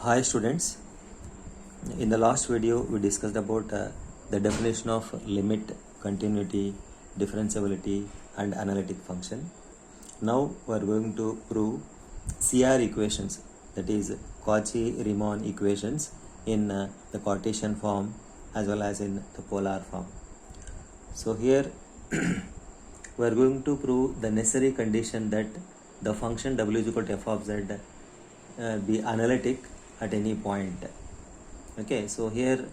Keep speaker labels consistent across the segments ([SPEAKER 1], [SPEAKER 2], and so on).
[SPEAKER 1] Hi students, in the last video we discussed about the definition of limit, continuity, differentiability and analytic function. Now we are going to prove CR equations, that is Cauchy-Riemann equations in the Cartesian form as well as in the polar form. So here we are going to prove the necessary condition that the function w is equal to f of z be analytic at any point. Okay, so here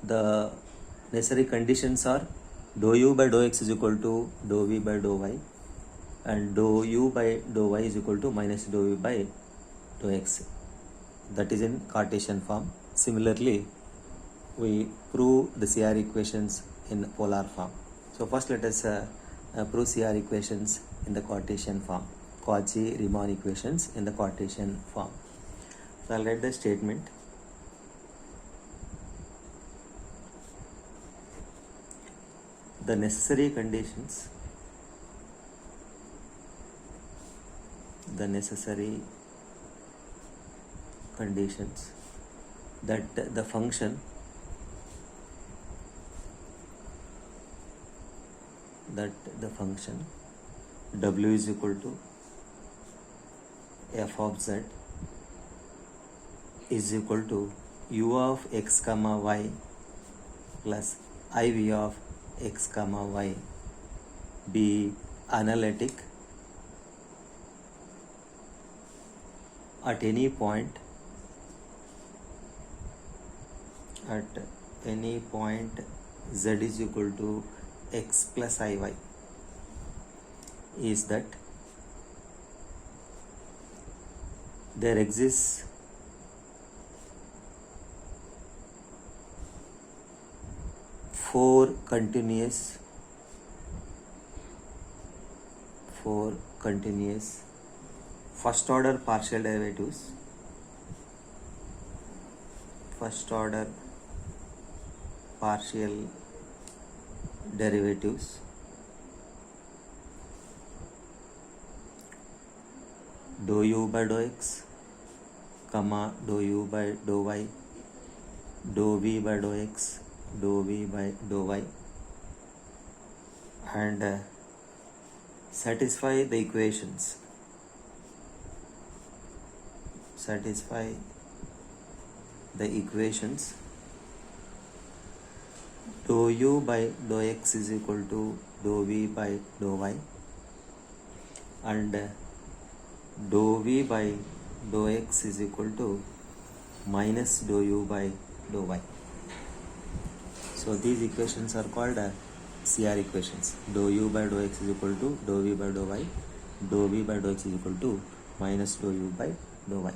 [SPEAKER 1] the necessary conditions are dou u by dou x is equal to dou v by dou y, and dou u by dou y is equal to minus dou v by dou x. That is in Cartesian form. Similarly, we prove the CR equations in polar form. So first let us prove CR equations in the Cartesian form, Cauchy-Riemann equations in the Cartesian form. So I'll write the statement. The necessary conditions that the function w is equal to f of z is equal to u of x comma y plus iv of x comma y be analytic at any point z is equal to x plus iy, is that there exists four continuous first order partial derivatives dou u by dou x, dou u by dou y, dou v by dou x, dou v by dou y, and satisfy the equations dou u by dou x is equal to dou v by dou y, and dou v by dou x is equal to minus dou u by dou y. So these equations are called CR equations. Dou u by dou x is equal to dou v by dou y, dou v by dou x is equal to minus dou u by dou y.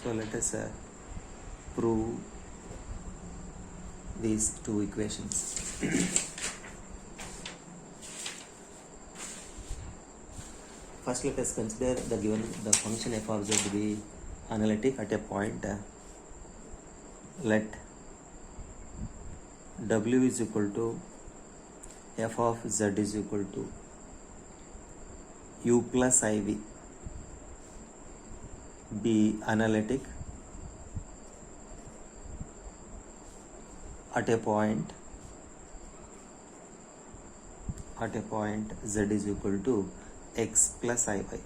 [SPEAKER 1] So let us prove these two equations. First let us consider the function f of z to be analytic at a point. Let w is equal to f of z is equal to u plus iv be analytic at a point z is equal to x plus iy.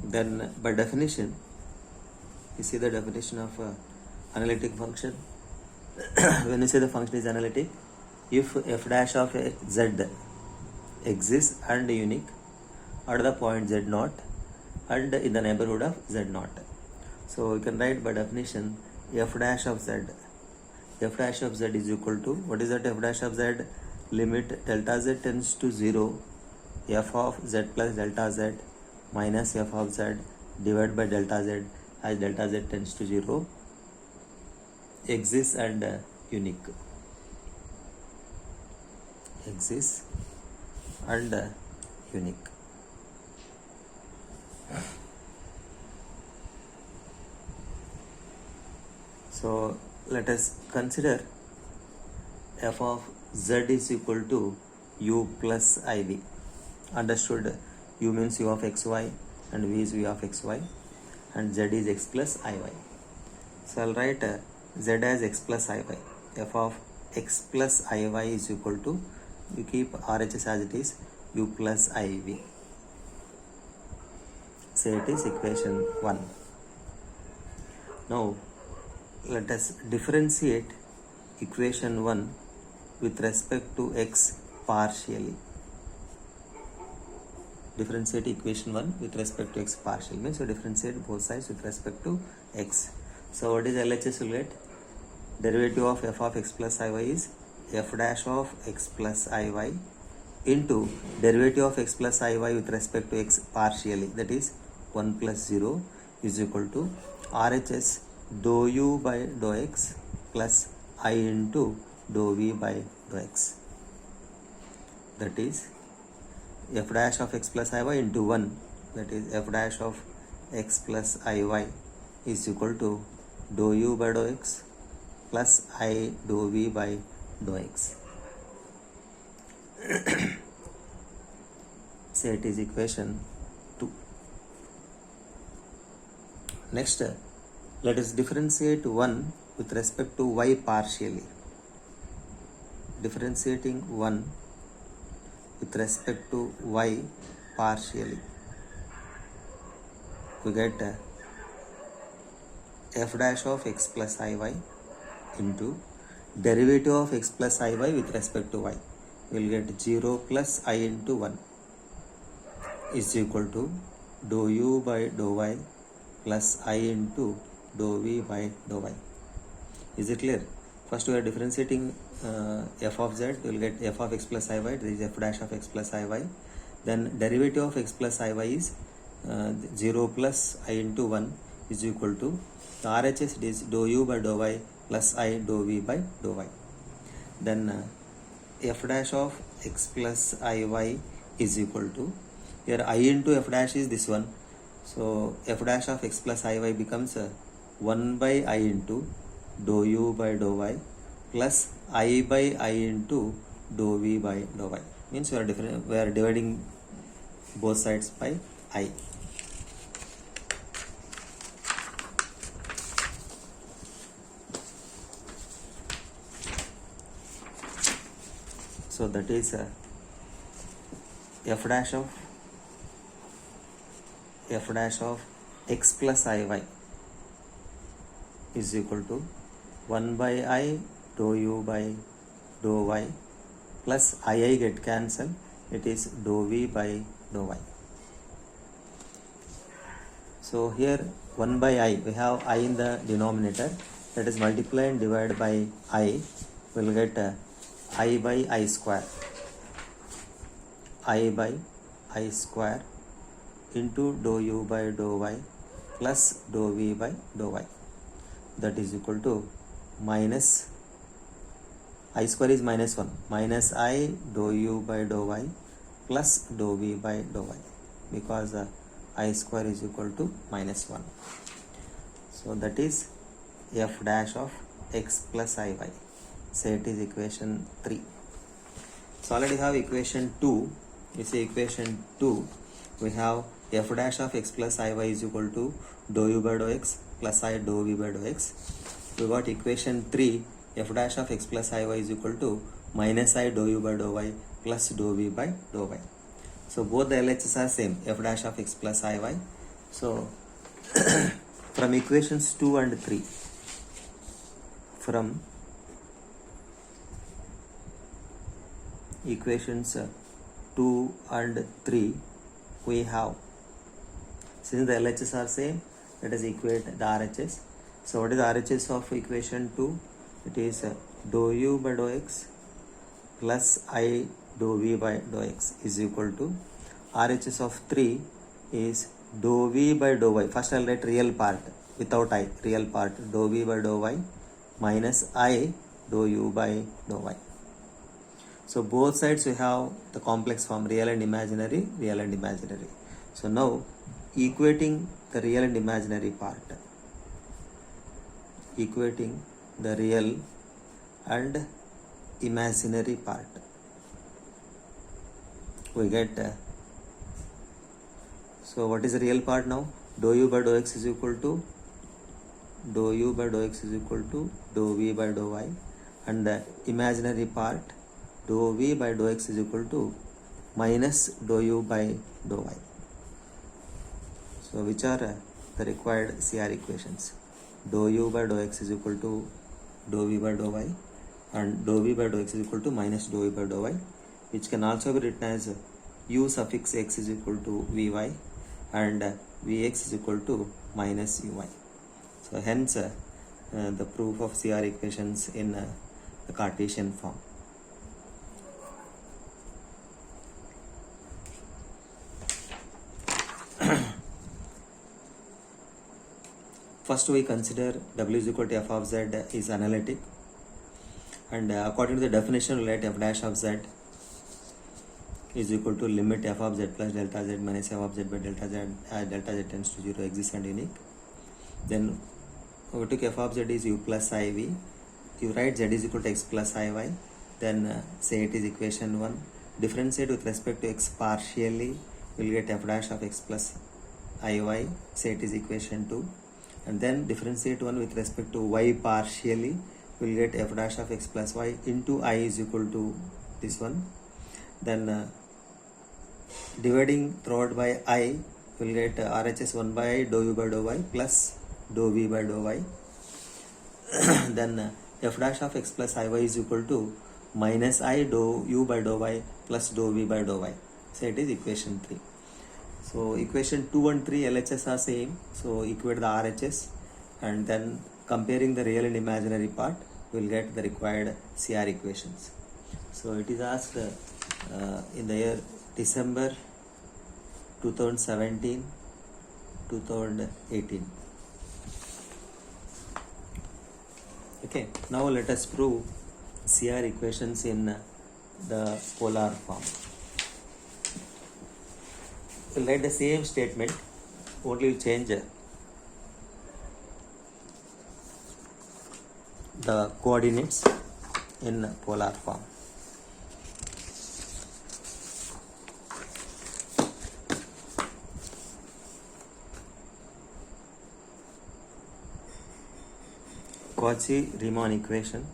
[SPEAKER 1] Then by definition, you see the definition of analytic function. When you say the function is analytic, if f dash of z exists and unique at the point z naught and in the neighborhood of z naught. So you can write by definition f dash of z is equal to, what is that f dash of z? Limit delta z tends to 0, f of z plus delta z minus f of z divided by delta z, as delta z tends to 0, exists and unique. So let us consider f of z is equal to u plus iv. Understood? U means u of xy and v is v of xy and z is x plus iy. So I'll write z as x plus iy. F of x plus iy is equal to, you keep RHS as it is, u plus iv. So it is equation 1. Now let us differentiate equation 1 with respect to x partially. Differentiate equation 1 with respect to x partial means you differentiate both sides with respect to x. So what is LHS will get? Derivative of f of x plus iy is f dash of x plus iy into derivative of x plus iy with respect to x partially, that is 1 plus 0 is equal to RHS dou u by dou x plus I into dou v by dou x, that is f dash of x plus iy into 1, that is f dash of x plus iy is equal to dou u by dou x plus I dou v by dou x. So it is equation 2. Next, let us differentiate 1 with respect to y partially. Differentiating 1 with respect to y partially, we get f dash of x plus iy into derivative of x plus iy with respect to y. We will get 0 plus I into 1 is equal to dou u by dou y plus I into dou v by dou y. Is it clear? First we are differentiating f of z, we will get f of x plus iy, this is f dash of x plus iy. Then derivative of x plus iy is 0 plus I into 1 is equal to the RHS is dou u by dou y plus I dou v by dou y. Then f dash of x plus iy is equal to, here I into f dash is this one, so f dash of x plus iy becomes 1 by I into dou u by dou y plus I by I into dou v by dou y. Means we are dividing both sides by I. So that is f dash of x plus iy is equal to 1 by I dou u by dou y plus I get cancelled, it is dou v by dou y. So here 1 by I, we have I in the denominator, that is multiply and divide by I, we will get I by I square, I by I square into dou u by dou y plus dou v by dou y, that is equal to minus I square is minus 1, minus I dou u by dou y plus dou v by dou y, because I square is equal to minus 1. So that is f dash of x plus iy. So it is equation 3. So already have equation 2. We say equation 2, we have f dash of x plus iy is equal to dou u by dou x plus I dou v by dou x. We got equation 3, f dash of x plus iy is equal to minus I dou u by dou y plus dou v by dou y. So both the LHS are same, f dash of x plus iy. So from equations 2 and 3, from equations 2 and 3, we have, since the LHS are same, let us equate the RHS. So what is the RHS of equation 2? It is dou u by dou x plus I dou v by dou x is equal to RHS of 3 is dou v by dou y. First I will write real part without I, real part dou v by dou y minus I dou u by dou y. So both sides we have the complex form real and imaginary, real and imaginary. So now equating the real and imaginary part, equating the real and imaginary part, we get So what is the real part now? Dou u by dou x is equal to dou u by dou x is equal to dou v by dou y, and the imaginary part dou v by dou x is equal to minus dou u by dou y. So which are the required CR equations? Dou u by dou x is equal to dou v by dou y, and dou v by dou x is equal to minus dou v by dou y, which can also be written as u suffix x is equal to vy, and vx is equal to minus uy. So hence the proof of CR equations in the Cartesian form. First we consider w is equal to f of z is analytic, and according to the definition we let f dash of z is equal to limit f of z plus delta z minus f of z by delta z as delta z tends to 0 exists and unique. Then we took f of z is u plus iv, you write z is equal to x plus iy, then say it is equation 1. Differentiate with respect to x partially, we will get f dash of x plus iy, say it is equation 2, and then differentiate one with respect to y partially, we will get f dash of x plus y into I is equal to this one. Then dividing throughout by I, we will get RHS 1 by I dou u by dou y plus dou v by dou y. Then f dash of x plus iy is equal to minus I dou u by dou y plus dou v by dou y. So it is equation 3. So equation 2 and 3 LHS are same, so equate the RHS, and then comparing the real and imaginary part, we will get the required CR equations. So it is asked in the year December 2017, 2018. Okay, now let us prove CR equations in the polar form. We'll write the same statement, only change the coordinates in polar form. Cauchy-Riemann equation.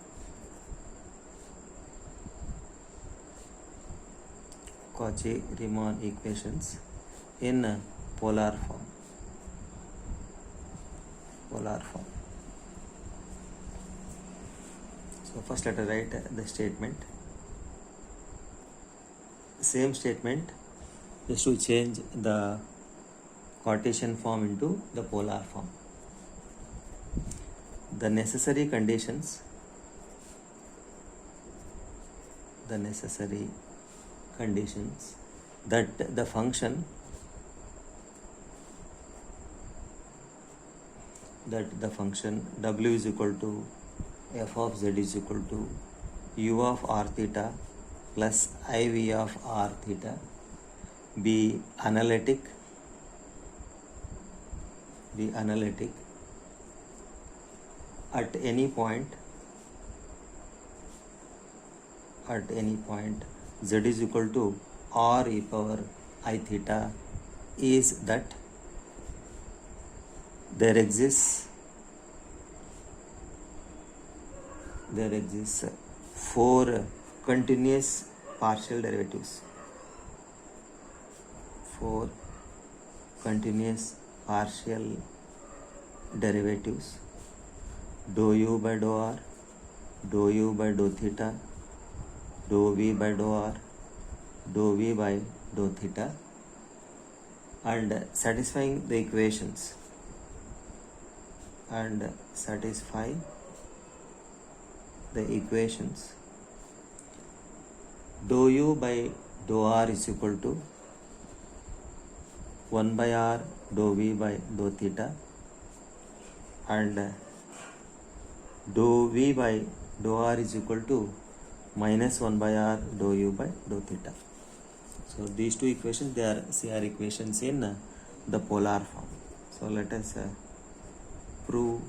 [SPEAKER 1] Cauchy-Riemann equations in polar form. So first let us write the statement. Same statement, just to change the Cartesian form into the polar form. The necessary conditions that the function w is equal to f of z is equal to u of r theta plus iv of r theta be analytic at any point z is equal to r e power I theta is that there exists 4 continuous partial derivatives. 4 continuous partial derivatives, dou u by dou r, dou u by dou theta, dou v by dou r, dou v by dou theta, and satisfying the equations dou u by dou r is equal to 1 by r dou v by dou theta, and dou v by dou r is equal to minus 1 by r dou u by dou theta. So these two equations, they are CR equations in the polar form. So let us prove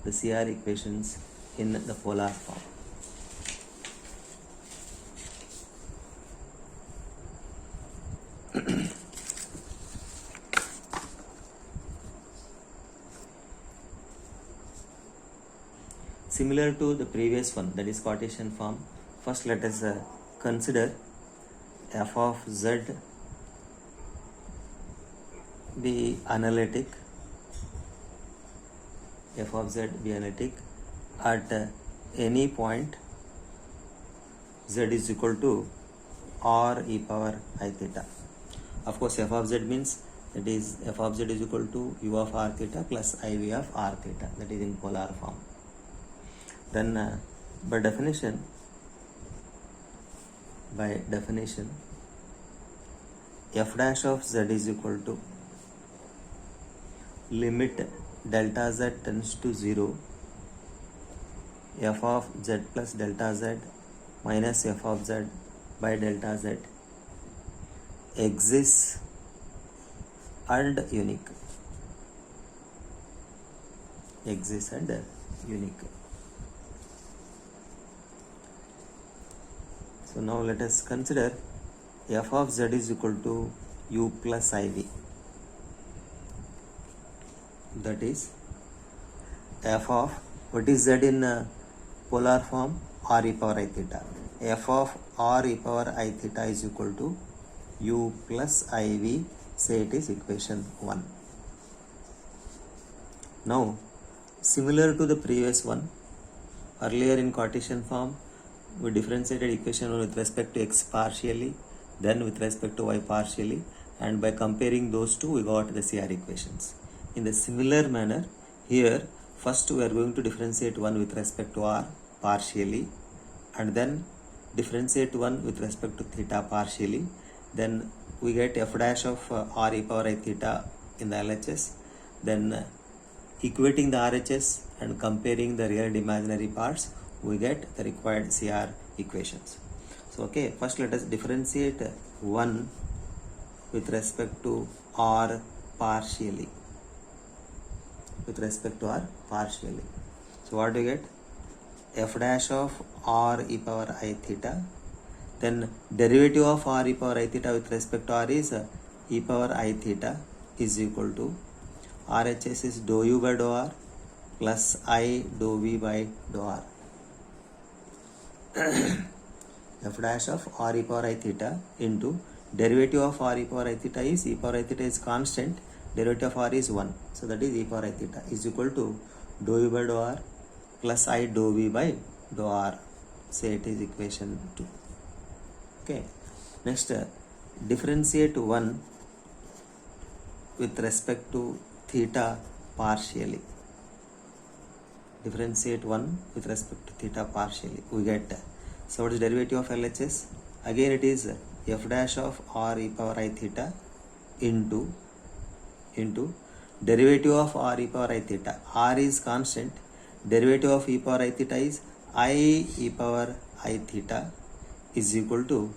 [SPEAKER 1] the CR equations in the polar form. similar to the previous one, that is Cartesian form. First let us consider f of z be analytic, f of z be analytic at any point z is equal to r e power I theta. Of course, f of z means that is f of z is equal to u of r theta plus iv of r theta, that is in polar form. Then by definition f dash of z is equal to limit delta z tends to 0 f of z plus delta z minus f of z by delta z exists and unique. Exists and unique. So now let us consider f of z is equal to u plus iv. That is f of, what is z in polar form? R e power I theta. F of r e power I theta is equal to u plus iv. Say it is equation 1. Now, similar to the previous one, earlier in Cartesian form, we differentiated equation 1 with respect to x partially, then with respect to y partially, and by comparing those two, we got the CR equations. In the similar manner, here, first we are going to differentiate 1 with respect to r partially, and then differentiate 1 with respect to theta partially, then we get f dash of r e power I theta in the LHS, then equating the RHS and comparing the real and imaginary parts, we get the required CR equations. So okay, first let us differentiate 1 with respect to r partially. With respect to r partially. So what do you get? F dash of r e power I theta. Then derivative of r e power I theta with respect to r is e power I theta is equal to RHS is dou u by dou r plus I dou v by dou r. F dash of r e power I theta into derivative of r e power I theta is e power I theta is constant, derivative of r is 1. So that is e power I theta is equal to dou u by dou r plus I dou v by dou r. Say it is equation 2. Okay. Next, differentiate 1 with respect to theta partially. Differentiate 1 with respect to theta partially. We get, so what is derivative of LHS? Again it is f dash of r e power I theta into derivative of r e power I theta. R is constant. Derivative of e power I theta is I e power I theta is equal to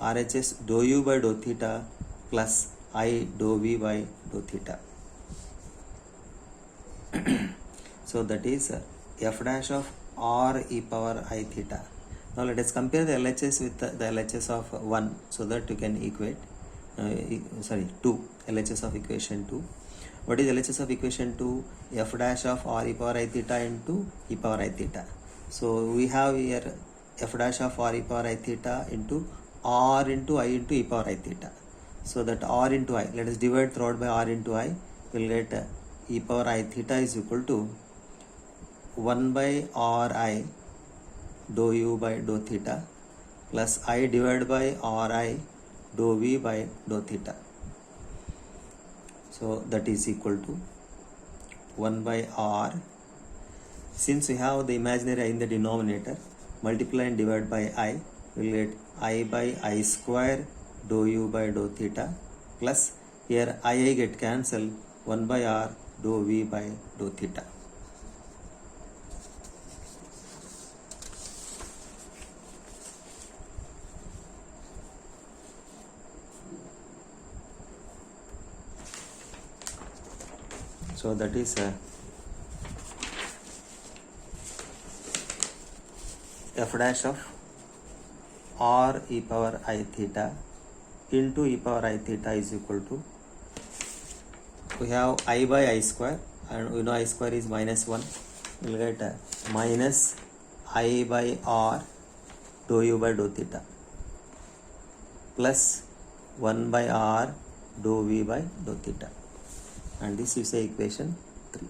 [SPEAKER 1] RHS dou u by dou theta plus I dou v by dou theta. So that is f dash of r e power I theta. Now let us compare the LHS with the LHS of 1 so that you can equate 2, LHS of equation 2. What is LHS of equation 2? F dash of r e power I theta into e power I theta. So we have here f dash of r e power I theta into r into I into e power I theta. So that r into I, let us divide throughout by r into I, will get e power I theta is equal to 1 by ri dou u by dou theta plus I divided by ri dou v by dou theta. So that is equal to 1 by r. Since we have the imaginary I in the denominator, multiply and divide by I, we will get I by I square dou u by dou theta plus here I get cancelled, 1 by r dou v by dou theta. So that is f dash of r e power I theta into e power I theta is equal to, we have I by I square and we know I square is minus 1 we'll get minus I by R dou u by dou theta plus 1 by R dou v by dou theta, and this is a equation 3.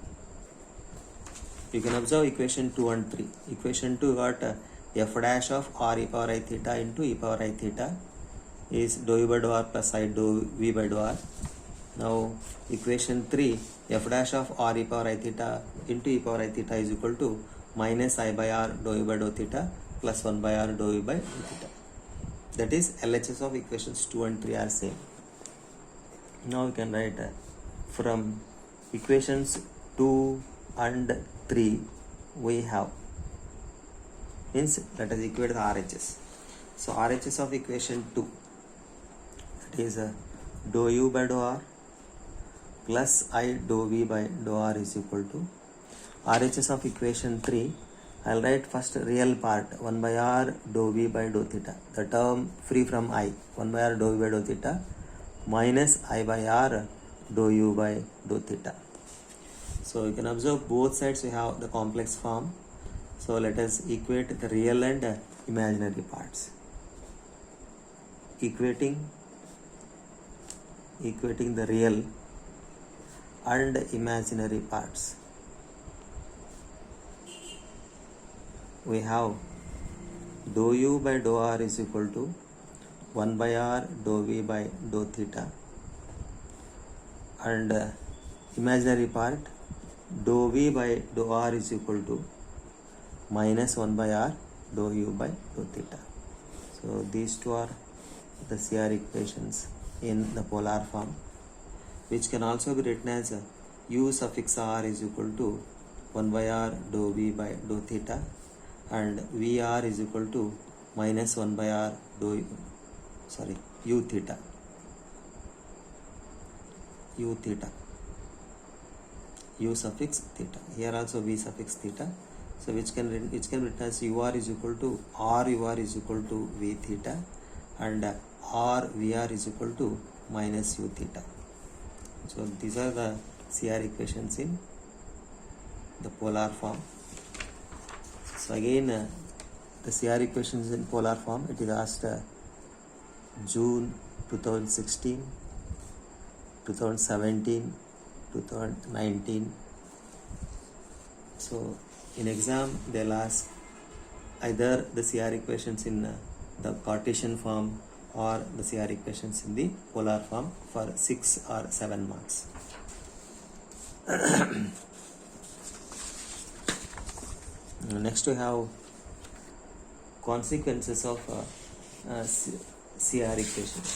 [SPEAKER 1] You can observe equation 2 and 3. Equation 2 got f dash of r e power I theta into e power I theta is dou u by dou r plus I dou v by dou r. Now equation 3, f dash of r e power I theta into e power I theta is equal to minus I by r dou u by dou theta plus 1 by r dou u by dou theta. That is LHS of equations 2 and 3 are same. Now we can write from equations 2 and 3 we have, means let us equate the RHS. So RHS of equation 2, that is dou u by dou r plus I dou v by dou r is equal to RHS of equation 3. I'll write first real part 1 by r dou v by dou theta, the term free from I, 1 by r dou v by dou theta minus I by r dou u by dou theta. So you can observe both sides we have the complex form. So let us equate the real and imaginary parts. Equating the real and imaginary parts. We have dou u by dou r is equal to 1 by r dou v by dou theta, and imaginary part dou v by dou r is equal to minus 1 by r dou u by dou theta. So these two are the CR equations in the polar form, which can also be written as u suffix r is equal to 1 by r dou v by dou theta, and Vr is equal to minus 1 by r u theta, u suffix theta. Here also v suffix theta. So which can be written as ur is equal to r ur is equal to v theta, and r vr is equal to minus u theta. So these are the CR equations in the polar form. So again the CR equations in polar form, it is asked June 2016, 2017, 2019. So in exam they'll ask either the CR equations in the Cartesian form or the CR equations in the polar form for 6 or 7 marks. Next we have consequences of CR equations.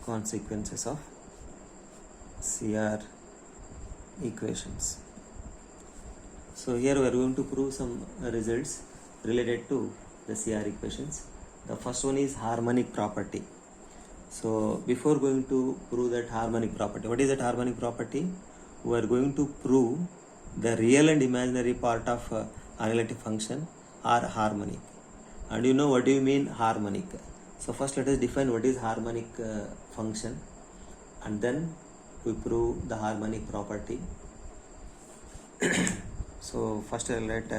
[SPEAKER 1] Consequences of CR equations. So here we are going to prove some results related to the CR equations. The first one is harmonic property. So before going to prove that harmonic property, what is that harmonic property? We are going to prove the real and imaginary part of analytic function are harmonic. And you know what do you mean harmonic? So first let us define what is harmonic function, and then we prove the harmonic property. So first I will write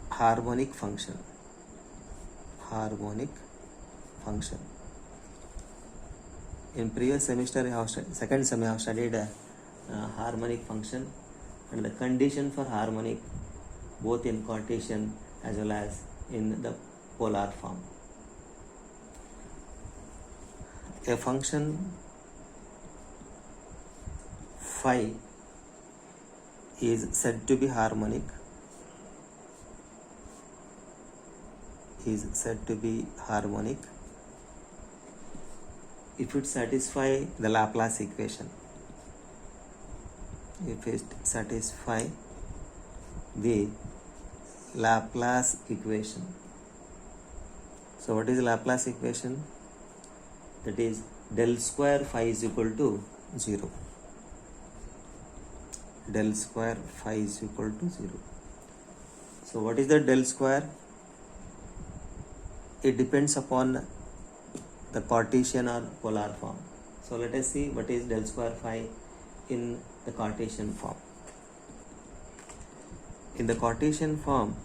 [SPEAKER 1] harmonic function. In previous semester, second semester, I have studied harmonic function and the condition for harmonic both in Cartesian as well as in the polar form. A function phi is said to be harmonic if it satisfies the Laplace equation. If it satisfies the Laplace equation. So what is Laplace equation? That is del square phi is equal to 0. Del square phi is equal to 0. So what is the del square? it depends upon the Cartesian or polar form. So let us see what is del square phi in the Cartesian form. In the Cartesian form,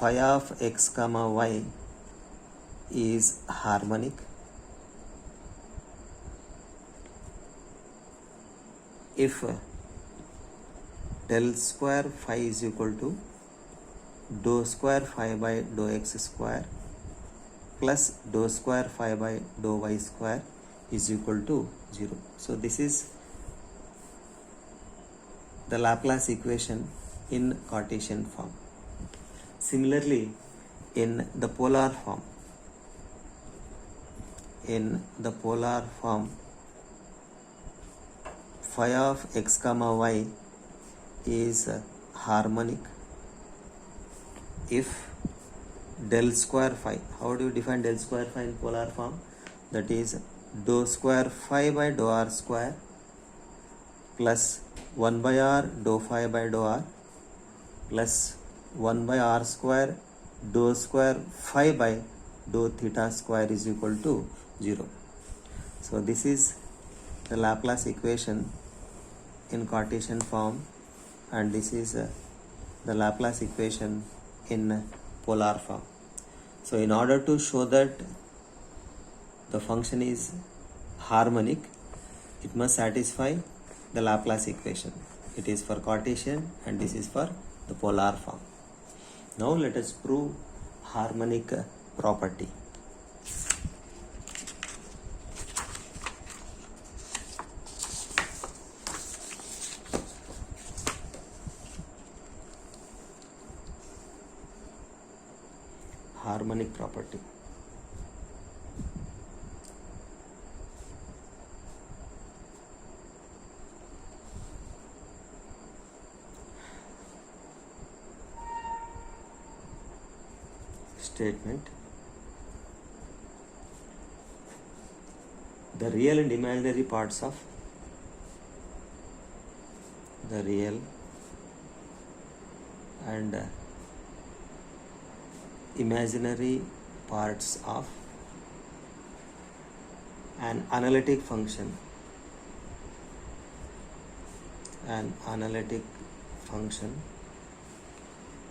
[SPEAKER 1] phi of x comma y is harmonic if del square phi is equal to dou square phi by dou x square plus dou square phi by dou y square is equal to 0. So this is the Laplace equation in Cartesian form. Similarly, in the polar form, phi of x comma y is harmonic if del square phi. How do you define del square phi in polar form? That is dou square phi by dou r square plus 1 by r dou phi by dou r plus 1 by r square dou square phi by dou theta square is equal to 0. So this is the Laplace equation in Cartesian form, and this is the Laplace equation in polar form. So in order to show that the function is harmonic, it must satisfy the Laplace equation. It is for Cartesian and this is for the polar form. Now let us prove harmonic property. Harmonic property. Statement: the real and imaginary parts of an analytic function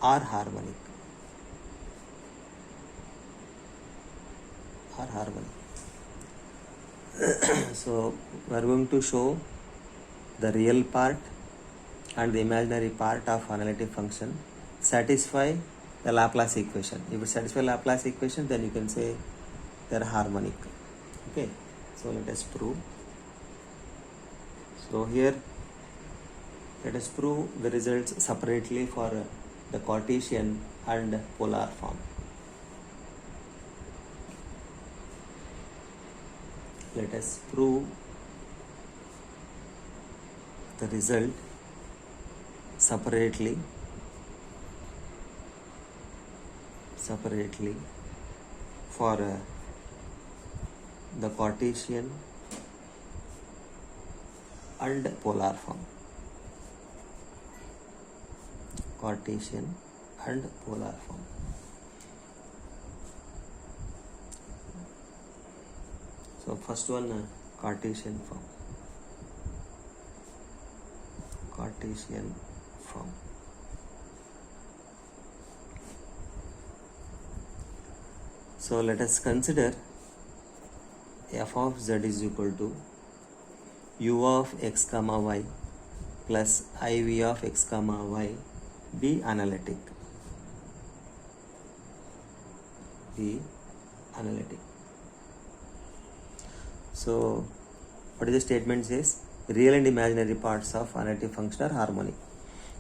[SPEAKER 1] are harmonic. So we are going to show the real part and the imaginary part of analytic function satisfy the Laplace equation. If it satisfies Laplace equation, then you can say they are harmonic. Okay, so let us prove. So here let us prove the results separately for the Cartesian and polar form. Let us prove the result separately for the Cartesian and polar form. So first one, Cartesian form. So let us consider f of z is equal to u of x comma y plus iv of x comma y be analytic. So what is the statement says? Real and imaginary parts of analytic function are harmonic.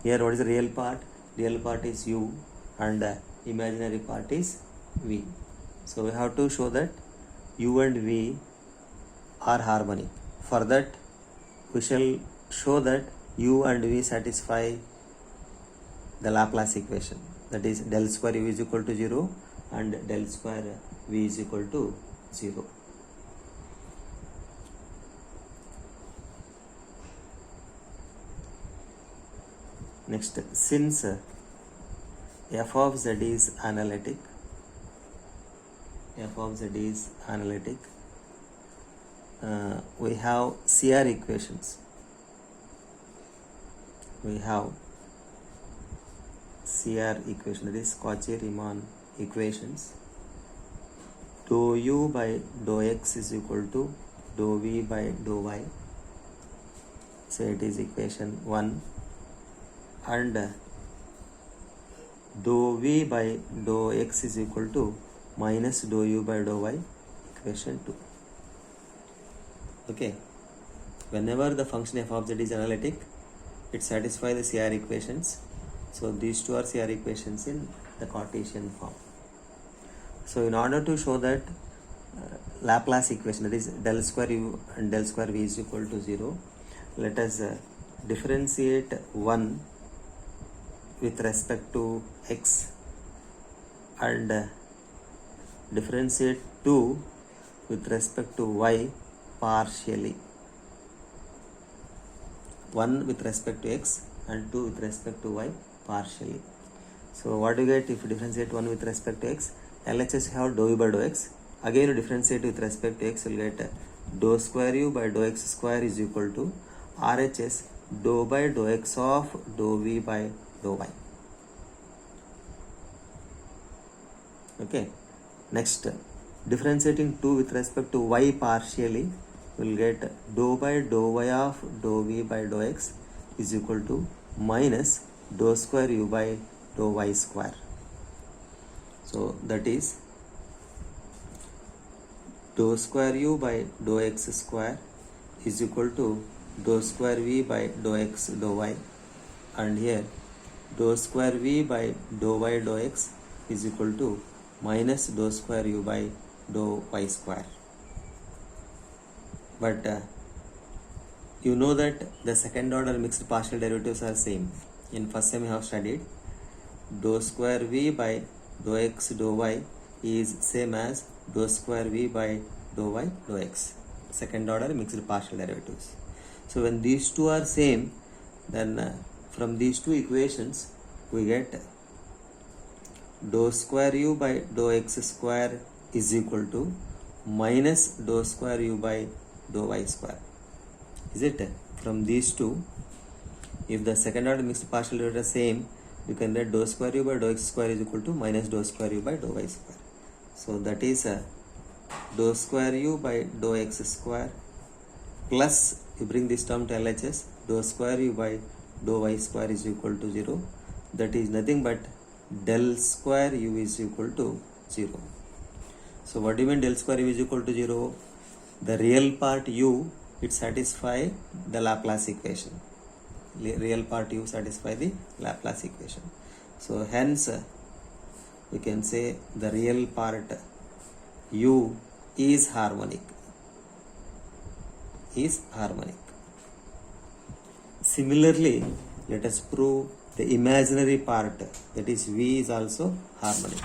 [SPEAKER 1] Here what is the real part? Real part is u and imaginary part is v. So we have to show that u and v are harmonic. For that we shall show that u and v satisfy the Laplace equation, that is del square u is equal to 0 and del square v is equal to 0. Next, since f of z is analytic, we have CR equations. That is Cauchy-Riemann equations. Dou u by dou x is equal to dou v by dou y. So it is equation 1, and dou v by dou x is equal to minus dou u by dou y, equation 2. Okay, whenever the function f of z is analytic, it satisfies the CR equations. So these two are CR equations in the Cartesian form. So in order to show that Laplace equation, that is del square u and del square v is equal to 0, let us differentiate 1 with respect to x and differentiate 2 with respect to y partially. 1 with respect to x and 2 with respect to y partially. So what do you get if you differentiate 1 with respect to x? LHS have dou u by dou x. Again you differentiate with respect to x, you will get dou square u by dou x square is equal to RHS dou by dou x of dou v by dou y. Okay. Next, differentiating 2 with respect to y partially, we will get dou by dou y of dou v by dou x is equal to minus dou square u by dou y square. So that is dou square u by dou x square is equal to dou square v by dou x dou y, and here dou square v by dou y dou x is equal to minus dou square u by dou y square. But you know that the second order mixed partial derivatives are same. In first sem you have studied dou square v by dou x dou y is same as dou square v by dou y dou x, second order mixed partial derivatives. So when these two are same, then from these two equations we get dou square u by dou x square is equal to minus dou square u by dou y square. Is it? From these two, if the second order mixed partial derivatives are same, you can get dou square u by dou x square is equal to minus dou square u by dou y square. So that is dou square u by dou x square plus, you bring this term to LHS, dou square u by dou y square is equal to 0. That is nothing but del square u is equal to 0. So what do you mean del square u is equal to 0? The real part u, it satisfies the Laplace equation. Real part u satisfy the Laplace equation. So hence we can say the real part u is harmonic. Similarly, let us prove the imaginary part, that is v, is also harmonic.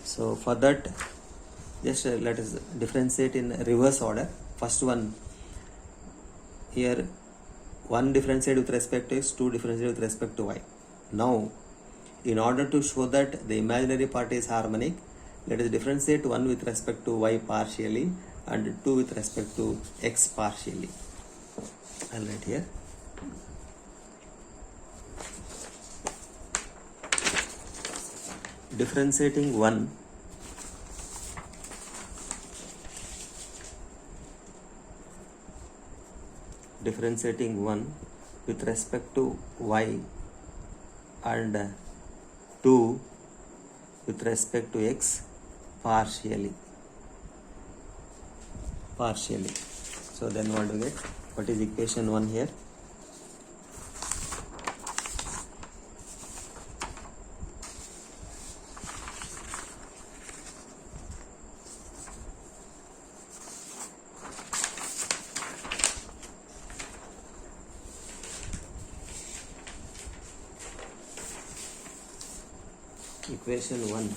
[SPEAKER 1] So for that, just let us differentiate in reverse order. First one, here 1 differentiate with respect to x, 2 differentiate with respect to y. Now, in order to show that the imaginary part is harmonic, let us differentiate 1 with respect to y partially and 2 with respect to x partially. I'll write here. Differentiating 1 with respect to y and 2 with respect to x partially. So then what do we get? What is equation 1 here? Equation 1,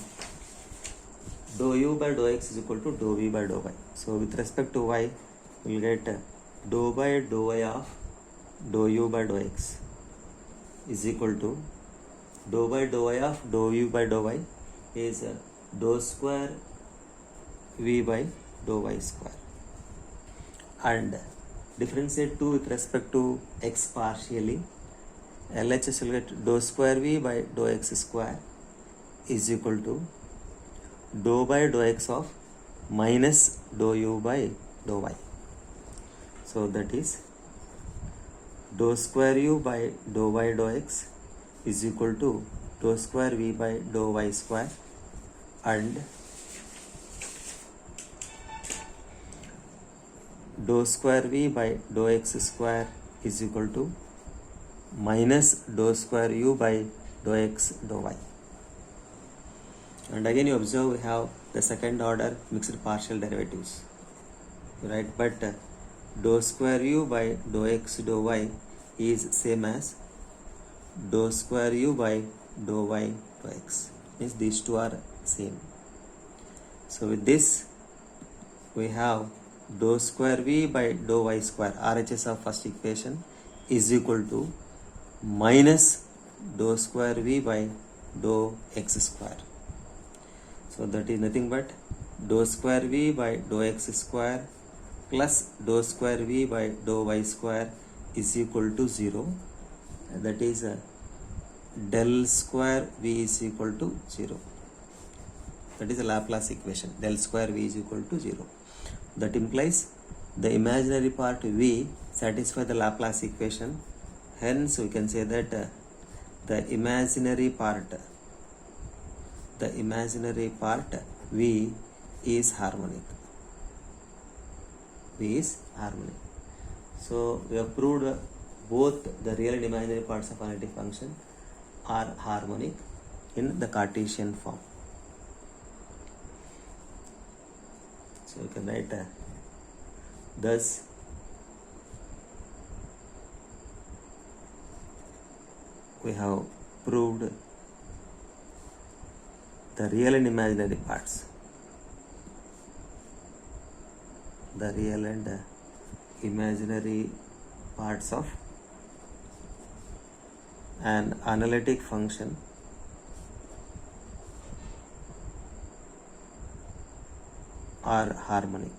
[SPEAKER 1] dou u by dou x is equal to dou v by dou y. So with respect to y, we will get dou by dou y of dou u by dou x is equal to dou by dou I of dou u by dou y is dou square v by dou y square, and differentiate 2 with respect to x partially. LHS will get dou square v by dou x square is equal to dou by dou x of minus dou u by dou y. So that is dou square u by dou y dou x is equal to dou square v by dou y square, and dou square v by dou x square is equal to minus dou square u by dou x dou y. And again you observe we have the second order mixed partial derivatives, right? But dou square u by dou x dou y is same as dou square u by dou y dou x, means these two are same. So with this we have dou square v by dou y square, RHS of first equation, is equal to minus dou square v by dou x square. So that is nothing but dou square v by dou x square plus dou square v by dou y square is equal to 0. That is del square v is equal to 0. That is a Laplace equation. Del square v is equal to 0. That implies the imaginary part v satisfy the Laplace equation. Hence we can say that the imaginary part v is harmonic. V is harmonic. So we have proved both the real and imaginary parts of analytic function are harmonic in the Cartesian form. So you can write thus we have proved the real and imaginary parts. The real and imaginary parts of an analytic function are harmonic.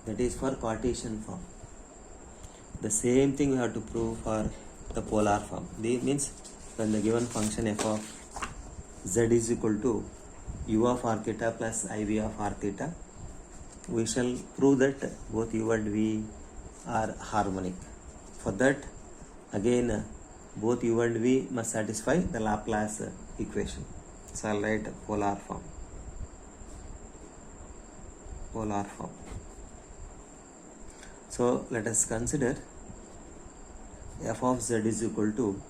[SPEAKER 1] That is for Cartesian form. The same thing we have to prove for the polar form. This means when the given function f of z is equal to u of r theta plus iv of r theta, we shall prove that both u and v are harmonic. For that, again both u and v must satisfy the Laplace equation. So I'll write polar form. So let us consider f of z is equal to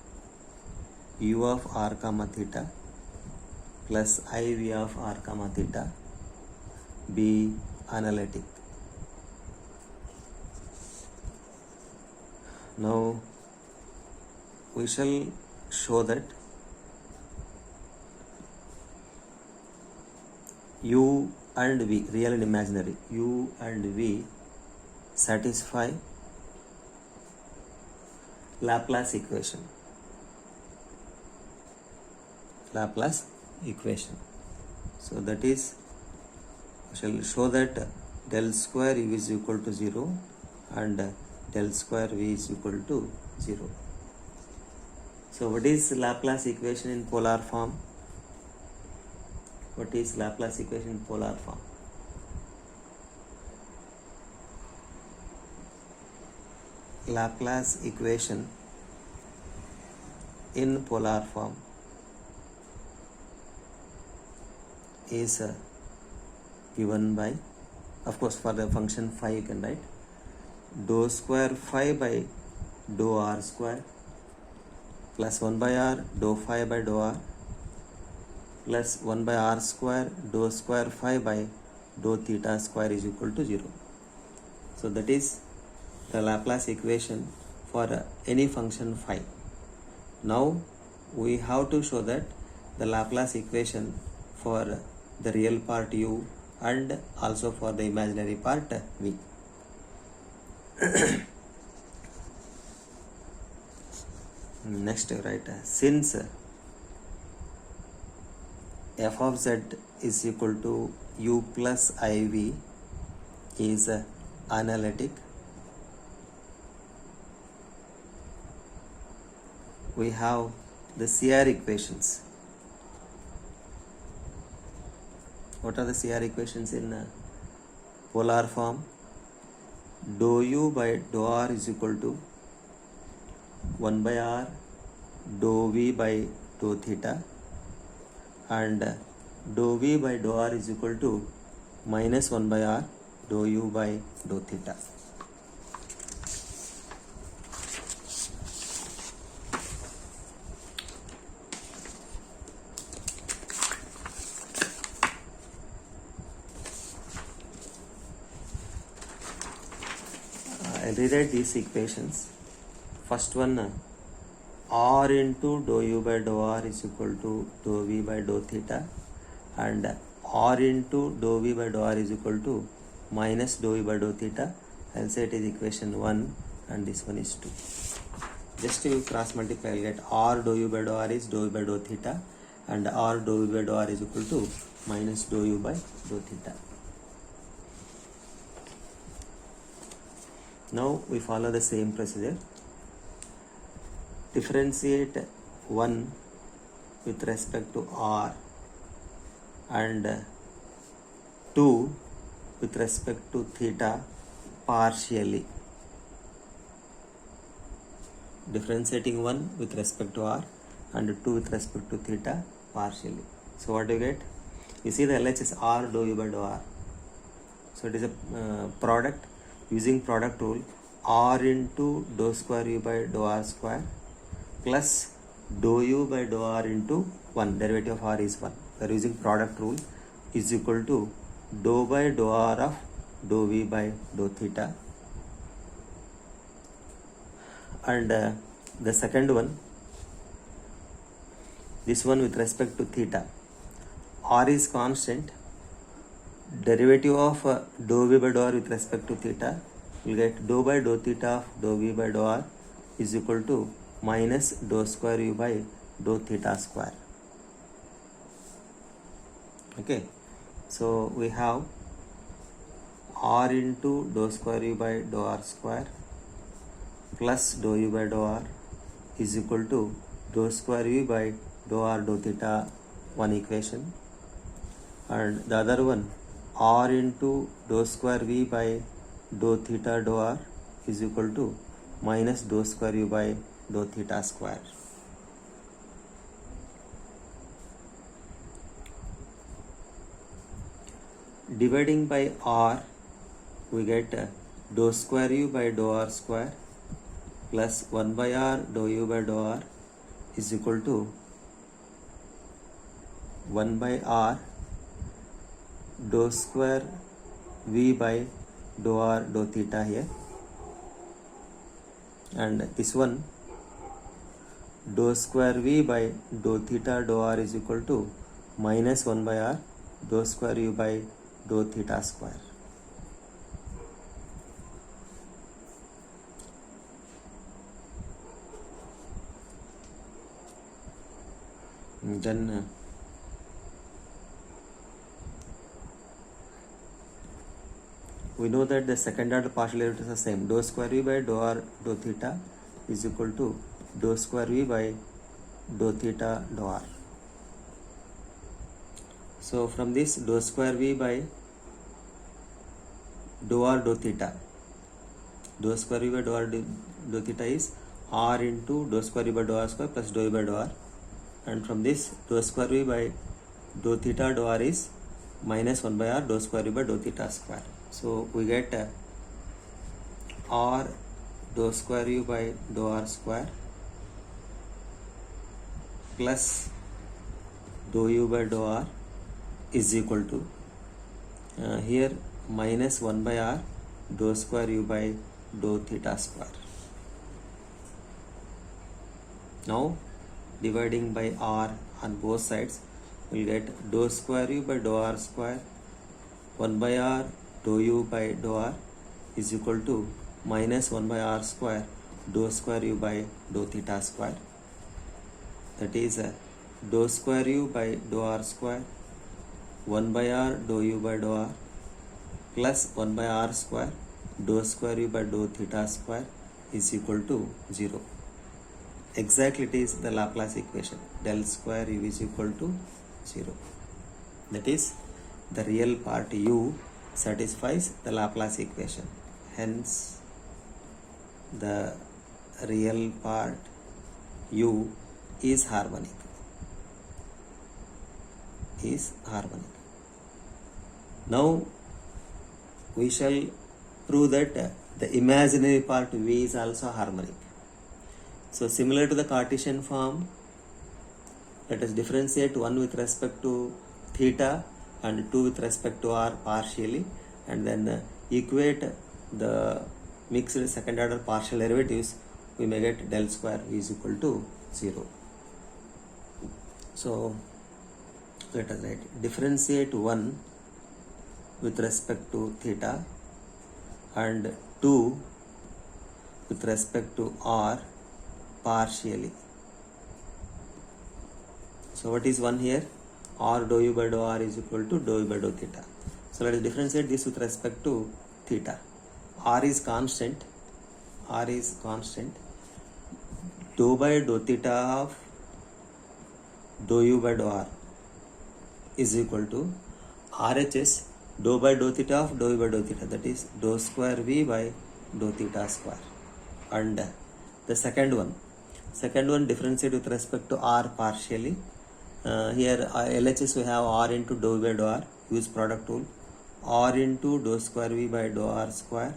[SPEAKER 1] u of r comma theta plus iv of r comma theta be analytic. Now we shall show that u and v, real and imaginary, u and v satisfy Laplace equation. So that is, we shall show that del square u is equal to 0 and del square v is equal to 0. So what is Laplace equation in polar form? Laplace equation in polar form is given by, of course for the function phi you can write dou square phi by dou r square plus 1 by r dou phi by dou r plus 1 by r square dou square phi by dou theta square is equal to 0. So that is the Laplace equation for any function phi. Now we have to show that the Laplace equation for the real part u and also for the imaginary part v. Next, right? Since f of z is equal to u plus iv is analytic, we have the CR equations. What are the CR equations in polar form? Dou u by dou r is equal to 1 by r dou v by dou theta, and dou v by dou r is equal to minus 1 by r dou u by dou theta. I'll rewrite these equations. First one, r into dou u by dou r is equal to dou v by dou theta, and r into dou v by dou r is equal to minus dou v by dou theta. I'll say it is equation 1 and this one is 2. Just you cross multiply, I'll get r dou u by dou r is dou v by dou theta, and r dou v by dou r is equal to minus dou u by dou theta. Now we follow the same procedure. Differentiate 1 with respect to r and 2 with respect to theta partially. Differentiating 1 with respect to r and 2 with respect to theta partially. So what do you get? You see the LHS r dou u by dou r. So it is a product. Using product rule, r into dou square u by dou r square plus dou u by dou r into 1, derivative of r is 1. We are using product rule, is equal to dou by dou r of dou v by dou theta. And the second one, this one with respect to theta, r is constant, derivative of dou v by dou r with respect to theta, you get dou by dou theta of dou v by dou r is equal to minus dou square u by dou theta square. Okay, so we have r into dou square u by dou r square plus dou u by dou r is equal to dou square u by dou r dou theta, one equation, and the other one r into dou square v by dou theta dou r is equal to minus dou square u by dou theta square. Dividing by r, we get dou square u by dou r square plus 1 by r dou u by dou r is equal to 1 by r dou square v by dou r dou theta here, and this one dou square v by dou theta dou r is equal to minus 1 by r dou square u by dou theta square. Then we know that the second order partial derivatives are same. Dou square v by dou r dou theta is equal to dou square v by dou theta dou r. So from this dou square v by dou r dou theta, dou square v by dou r dou theta is r into dou square v by dou r square plus dou v by dou r, and from this dou square v by dou theta dou r is minus 1 by r dou square v by dou theta square. So we get r dou square u by dou r square plus dou u by dou r is equal to here minus 1 by r dou square u by dou theta square. Now dividing by r on both sides, we will get dou square u by dou r square 1 by r dou u by dou r is equal to minus 1 by r square dou square u by dou theta square. That is dou square u by dou r square 1 by r dou u by dou r plus 1 by r square dou square u by dou theta square is equal to 0. Exactly it is the Laplace equation. Del square u is equal to 0. That is the real part u satisfies the Laplace equation. Hence the real part u is harmonic. Now we shall prove that the imaginary part v is also harmonic. So similar to the Cartesian form, let us differentiate 1 with respect to theta and 2 with respect to r partially, and then equate the mixed second order partial derivatives. We may get del square v is equal to 0. So let us write differentiate 1 with respect to theta and 2 with respect to r partially. So what is 1 here? R dou u by dou r is equal to dou u by dou theta. So let us differentiate this with respect to theta. R is constant. Dou by dou theta of dou u by dou r is equal to RHS dou by dou theta of dou u by dou theta, that is dou square v by dou theta square. And the second one differentiate with respect to r partially. Here LHS we have r into dou by dou r, use product rule, r into dou square v by dou r square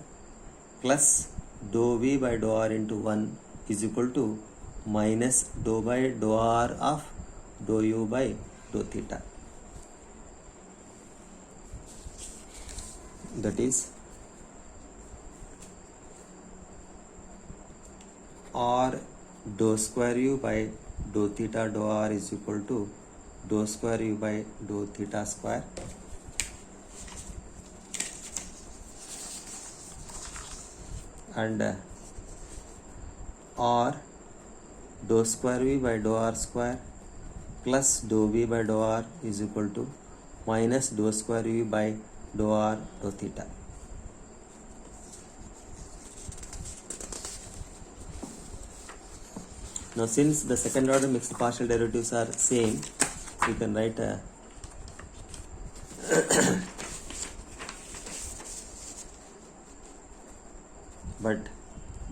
[SPEAKER 1] plus dou v by dou r into 1 is equal to minus dou by dou r of dou u by dou theta. That is r dou square u by dou theta dou r is equal to dou square u by dou theta square and r dou square v by dou r square plus dou v by dou r is equal to minus dou square v by dou r dou theta. Now since the second order mixed partial derivatives are same, we can write but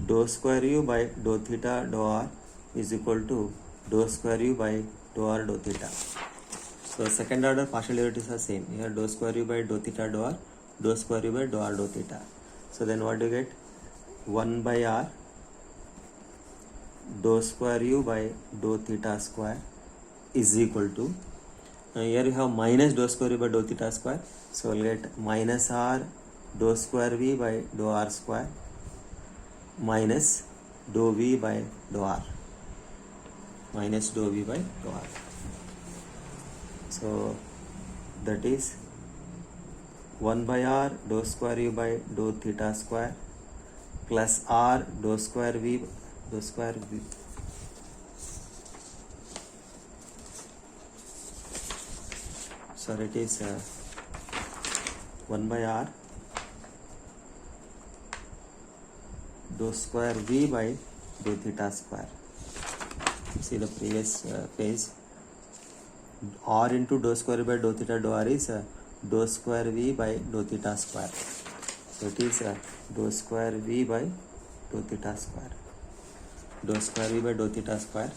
[SPEAKER 1] dou square u by dou theta dou r is equal to dou square u by dou r dou theta. So second order partial derivatives are same. Here dou square u by dou theta dou r, dou square u by dou r dou theta. So then what do you get? 1 by r dou square u by dou theta square is equal to, here you have minus dou square u by dou theta square, so we'll get minus r dou square v by dou r square minus dou v by dou r, minus dou v by dou r. So that is 1 by r dou square u by dou theta square plus r dou square v. So it is 1 by r dou square v by dou theta square. See the previous page. R into dou square by dou theta dou r is dou square v by dou theta square. So it is dou square v by dou theta square. Dou square v by dou theta square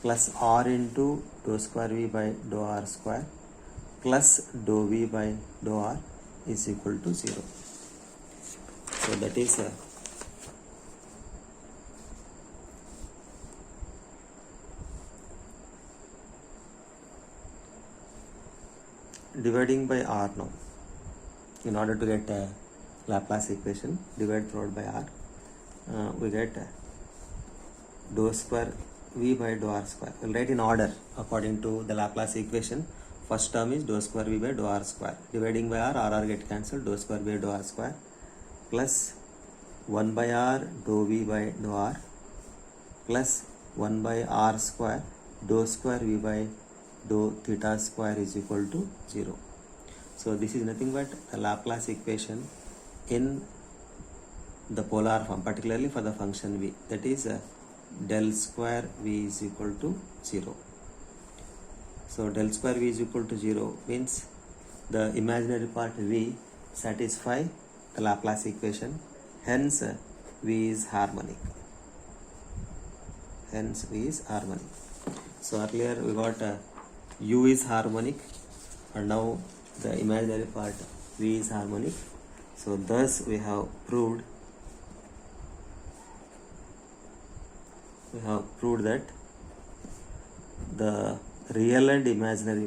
[SPEAKER 1] plus r into dou square v by dou r square plus dou v by dou r is equal to 0. So that is dividing by r now. In order to get Laplace equation, divide throughout by r, we get dou square v by dou r square. We'll write in order according to the Laplace equation. First term is dou square v by dou r square. Dividing by r get cancelled. Dou square v by dou r square plus 1 by r dou v by dou r plus 1 by r square dou square v by dou theta square is equal to 0. So this is nothing but the Laplace equation in the polar form, particularly for the function v, that is del square v is equal to 0. So del square v is equal to 0 means the imaginary part v satisfy the Laplace equation, hence v is harmonic. Hence v is harmonic. So earlier we got u is harmonic, and now the imaginary part v is harmonic. So thus we have proved that the real and imaginary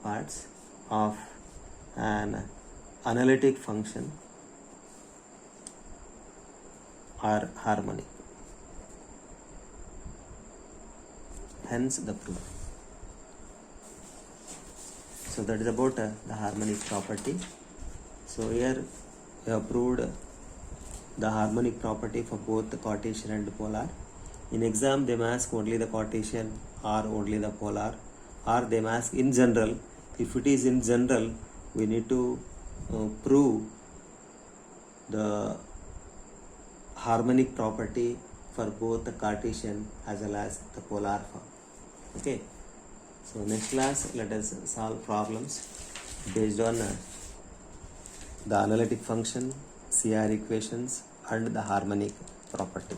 [SPEAKER 1] parts of an analytic function are harmonic. Hence the proof. So that is about the harmonic property. So here we have proved the harmonic property for both the Cartesian and polar. In exam they may ask only the Cartesian or only the polar, or they may ask in general. If it is in general, we need to prove the harmonic property for both the Cartesian as well as the polar form. Okay, so next class let us solve problems based on the analytic function, CR equations and the harmonic property.